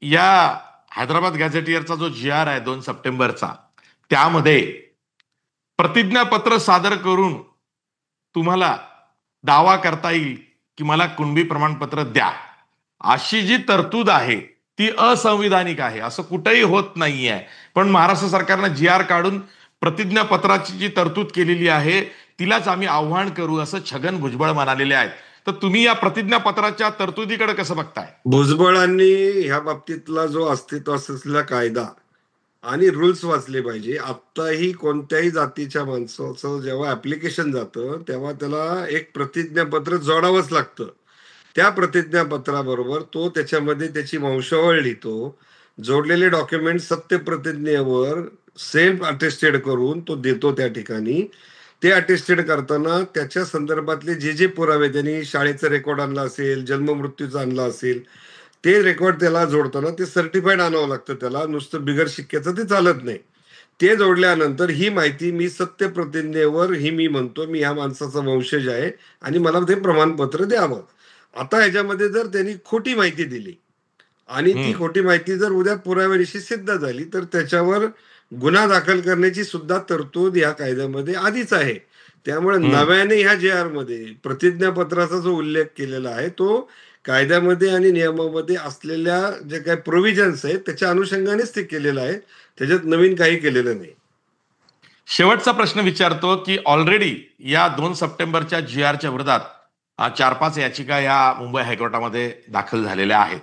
या हैदराबाद गॅझेटियरचा जो जी आर आहे 2 सप्टेंबरचा, त्यामध्ये प्रतिज्ञापत्र सादर करून तुम्हाला दावा करता येईल की मला कुणबी प्रमाणपत्र द्या, अशी जी तरतूद आहे ती असंविधानिक आहे, असं कुठेही होत नाहीये. पण महाराष्ट्र सरकारनं जी आर काढून प्रतिज्ञापत्राची जी तरतूद केलेली आहे तिलाच आम्ही आव्हान करू असं छगन भुजबळ म्हणालेले आहेत. तर तुम्ही या प्रतिज्ञापत्राच्या तरतुदीकडे कसं बघताय? भुजबळांनी ह्या बाबतीतला जो अस्तित्वात असलेला कायदा आणि रूल्स वाचले पाहिजे. आत्ताही कोणत्याही जातीच्या माणसाचं जेव्हा ऍप्लिकेशन जातं तेव्हा त्याला एक प्रतिज्ञापत्र जोडावंच लागतं. त्या प्रतिज्ञापत्राबरोबर तो त्याच्यामध्ये त्याची वंशावळ लिहितो. जोडलेले डॉक्युमेंट सत्य प्रतिज्ञेवर सेल्फ अटेस्टेड करून तो देतो त्या ठिकाणी. ते अटेस्टेड करताना त्याच्या संदर्भातले जे जे पुरावे त्यांनी शाळेचा रेकॉर्ड आणला असेल, जन्म मृत्यूचा आणला असेल, ते रेकॉर्ड त्याला जोडताना ते सर्टिफाईड आणावं लागतं. त्याला नुसतं बिगर शिक्क्याचं ते चालत नाही. ते जोडल्यानंतर ही माहिती मी सत्य प्रतिज्ञेवर ही मी म्हणतो मी ह्या माणसाचा वंशज आहे आणि मला ते प्रमाणपत्र द्यावं. आता ह्याच्यामध्ये जर त्यांनी खोटी माहिती दिली आणि ती हम्म. खोटी माहिती जर उद्या पुराव्यानिशी सिद्ध झाली तर त्याच्यावर गुन्हा दाखल करण्याची सुद्धा तरतूद या कायद्यामध्ये आधीच आहे. त्यामुळे हम्म. नव्याने ह्या जे आर मध्ये प्रतिज्ञापत्राचा जो उल्लेख केलेला आहे तो कायद्यामध्ये आणि नियमामध्ये असलेल्या जे काही प्रोव्हिजन्स आहेत त्याच्या अनुषंगानेच ते केलेलं आहे. त्याच्यात नवीन काही केलेलं नाही. शेवटचा प्रश्न विचारतो की ऑलरेडी या 2 सप्टेंबरच्या जी आरच्या विरोधात 4-5 याचिका या मुंबई हायकोर्टामध्ये दाखल झालेल्या आहेत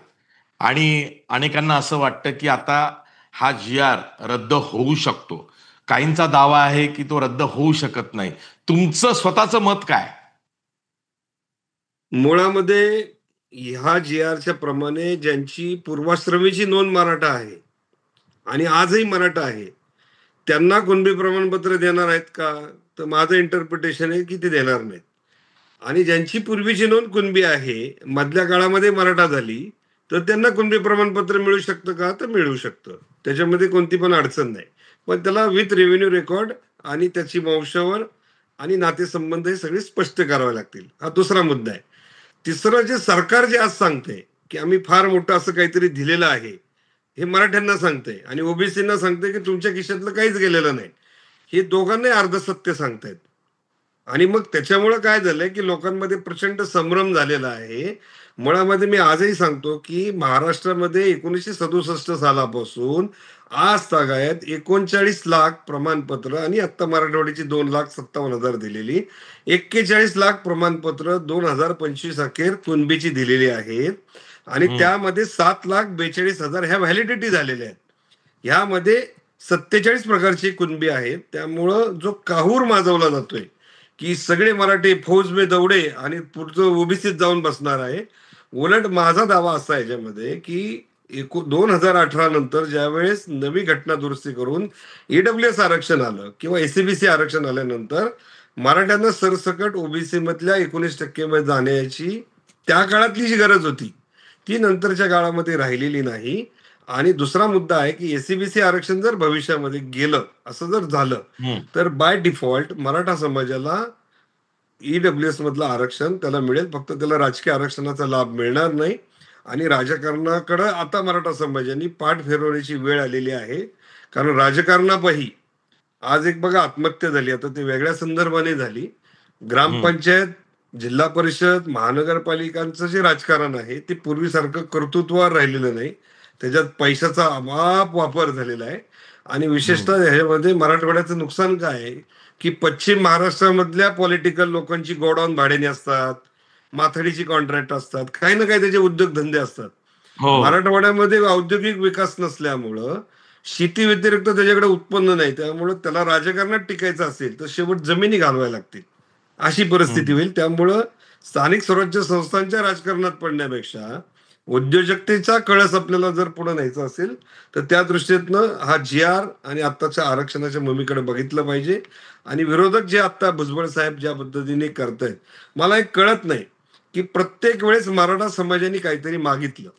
आणि अनेकांना असं वाटतं की आता हा जी आर रद्द होऊ शकतो. काहींचा दावा आहे की तो रद्द होऊ शकत नाही. तुमचं स्वतःचं मत काय? मुळामध्ये ह्या जी आरच्या प्रमाणे ज्यांची पूर्वाश्रमीची नोंद मराठा आहे आणि आजही मराठा आहे त्यांना कुणबी प्रमाणपत्र देणार आहेत का? तर माझं इंटरप्रिटेशन आहे की ते देणार नाहीत. आणि ज्यांची पूर्वीची नोंद कुणबी आहे, मधल्या काळामध्ये मराठा झाली, तर त्यांना कुणबी प्रमाणपत्र मिळू शकतं का? तर मिळू शकतं. त्याच्यामध्ये कोणती पण अडचण नाही. पण त्याला विथ रेव्हेन्यू रेकॉर्ड आणि त्याची वंशावळ आणि नातेसंबंध हे सगळे स्पष्ट करावे लागतील. हा दुसरा मुद्दा आहे. तिसरं जे सरकार जे आज सांगते की आम्ही फार मोठं असं काहीतरी दिलेलं आहे, हे मराठ्यांना सांगते आणि ओबीसींना सांगते की तुमच्या खिशातलं काहीच गेलेलं नाही. हे दोघांनाही अर्धसत्य सांगतायत. आणि मग त्याच्यामुळं काय झालंय की लोकांमध्ये प्रचंड संभ्रम झालेला आहे. मुळामध्ये मी आजही सांगतो की महाराष्ट्रामध्ये 1967 सालापासून आज तागायत 39 लाख प्रमाणपत्र आणि आता मराठवाड्याची 2,57,000 दिलेली 41 लाख प्रमाणपत्र 2025 अखेर कुणबीची दिलेली आहेत आणि हम्म. त्यामध्ये 7,42,000 ह्या व्हॅलिडिटी झालेल्या आहेत. ह्यामध्ये 47 प्रकारची कुणबी आहेत. त्यामुळं जो काहूर माजवला जातोय की सगळे मराठी फौज में दौडे आणि पुढचं ओबीसीत जाऊन बसणार आहे. उलट माझा दावा असा आहे याच्यामध्ये की 2018 नंतर ज्यावेळेस नवी घटना दुरुस्ती करून ईडब्ल्यूएस आरक्षण आलं किंवा एसीबीसी आरक्षण आल्यानंतर मराठ्यांना सरसकट ओबीसी मधल्या 19% मध्ये जाण्याची त्या काळातली जी गरज होती ती नंतरच्या काळामध्ये राहिलेली नाही. आणि दुसरा मुद्दा आहे की एसीबीसी आरक्षण जर भविष्यामध्ये गेलं असं जर झालं हम्म. तर बाय डिफॉल्ट मराठा समाजाला ईडब्ल्यूएस मधलं आरक्षण त्याला मिळेल. फक्त त्याला राजकीय आरक्षणाचा लाभ मिळणार नाही. आणि राजकारणाकडे आता मराठा समाजाने पाठ फिरवण्याची वेळ आलेली आहे. कारण राजकारणापायी आज एक बघा आत्महत्या झाली, आता ते वेगळ्या संदर्भाने झाली. हम्म. ग्रामपंचायत, जिल्हा परिषद, महानगरपालिकांचं जे राजकारण आहे ते पूर्वीसारखं कर्तृत्वावर राहिलेलं नाही. त्याच्यात पैशाचा अमाप वापर झालेला आहे. आणि हम्म. विशेषतः ह्याच्यामध्ये मराठवाड्याचं नुकसान काय आहे की पश्चिम महाराष्ट्रामधल्या पॉलिटिकल लोकांची गोडाऊन भाड्याने असतात, माथाडीची कॉन्ट्रॅक्ट असतात, काही ना काही त्याचे उद्योगधंदे असतात. हो. मराठवाड्यामध्ये औद्योगिक विकास नसल्यामुळं शेती व्यतिरिक्त त्याच्याकडे उत्पन्न नाही. त्यामुळं त्याला राजकारणात टिकायचं असेल तर शेवट जमिनी घालवायला लागतील, अशी परिस्थिती हम्म. होईल. त्यामुळं स्थानिक स्वराज्य संस्थांच्या राजकारणात पडण्यापेक्षा उद्योजकतेचा कळस आपल्याला जर पुढे न्यायचा असेल तर त्या दृष्टीतनं हा जी आर आणि आत्ताच्या आरक्षणाच्या भूमीकडे बघितलं पाहिजे. आणि विरोधक जे आता भुजबळ साहेब ज्या पद्धतीने करतायत, मला एक कळत नाही की प्रत्येक वेळेस मराठा समाजाने काहीतरी मागितलं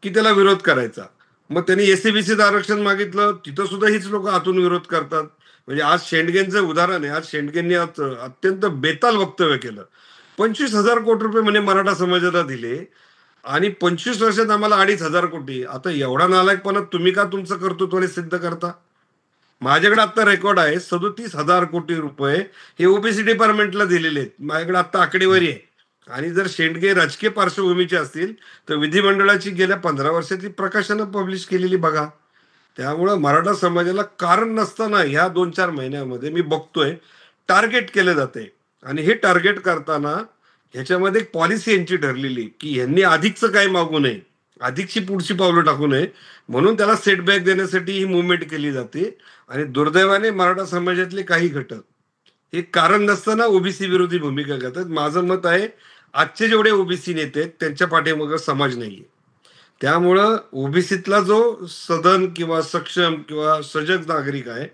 की त्याला विरोध करायचा. मग त्यांनी एसीबीसीचं आरक्षण मागितलं, तिथं सुद्धा हीच लोक आतून विरोध करतात. म्हणजे आज शेंडगेंचं उदाहरण आहे. आज शेंडगेंनी आज अत्यंत बेताल वक्तव्य केलं. 25,000 कोटी रुपये म्हणे मराठा समाजाला दिले. आणि 25 वर्षात आम्हाला 2,500 कोटी. आता एवढा नालायकपणा तुम्ही का तुमचं कर्तृत्वाने सिद्ध करता? माझ्याकडे आता रेकॉर्ड आहे 37,000 कोटी रुपये हे ओबीसी डिपार्टमेंटला दिलेले आहेत. माझ्याकडे आता आकडेवारी आहे. आणि जर शेंडगे राजकीय पार्श्वभूमीचे असतील तर विधिमंडळाची गेल्या 15 वर्षातली प्रकाशनं पब्लिश केलेली बघा. त्यामुळं मराठा समाजाला कारण नसताना ह्या 2-4 महिन्यामध्ये मी बघतोय टार्गेट केलं जाते. आणि हे टार्गेट करताना ह्याच्यामध्ये एक पॉलिसी यांची ठरलेली की यांनी अधिकचं काय मागू नये, अधिकची पुढची पावलं टाकू नये, म्हणून त्याला सेटबॅक देण्यासाठी ही मुवमेंट केली जाते. आणि दुर्दैवाने मराठा समाजातले काही घटक हे कारण नसताना ओबीसी विरोधी भूमिका घेतात. माझं मत आहे आजचे जेवढे ओबीसी नेते आहेत त्यांच्या पाठीमागं समाज नाहीये. त्यामुळं ओबीसीतला जो सदन किंवा सक्षम किंवा सजग नागरिक आहे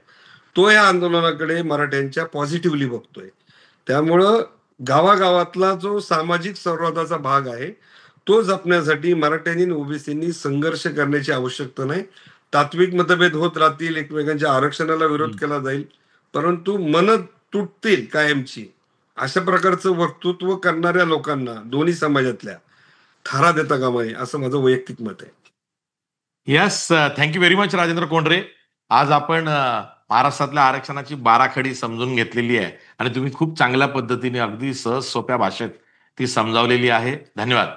तो या आंदोलनाकडे मराठ्यांच्या पॉझिटिव्हली बघतोय. त्यामुळं गावागावातला जो सामाजिक संवादाचा भाग आहे तो जपण्यासाठी मराठ्यांनी आणि ओबीसींनी संघर्ष करण्याची आवश्यकता नाही. तात्विक मतभेद होत राहतील, एकमेकांच्या आरक्षणाला विरोध केला जाईल, परंतु मन तुटतील कायमची अशा प्रकारचं वक्तृत्व करणाऱ्या लोकांना दोन्ही समाजातल्या थारा देता कामा नये असं माझं वैयक्तिक मत आहे. Yes, thank you very much Rajendra Kondare. आज आपण महाराष्ट्रातल्या आरक्षणाची बाराखडी समजून घेतलेली आहे आणि तुम्ही खूप चांगल्या पद्धतीने अगदी सहज सोप्या भाषेत ती समजावलेली आहे. धन्यवाद.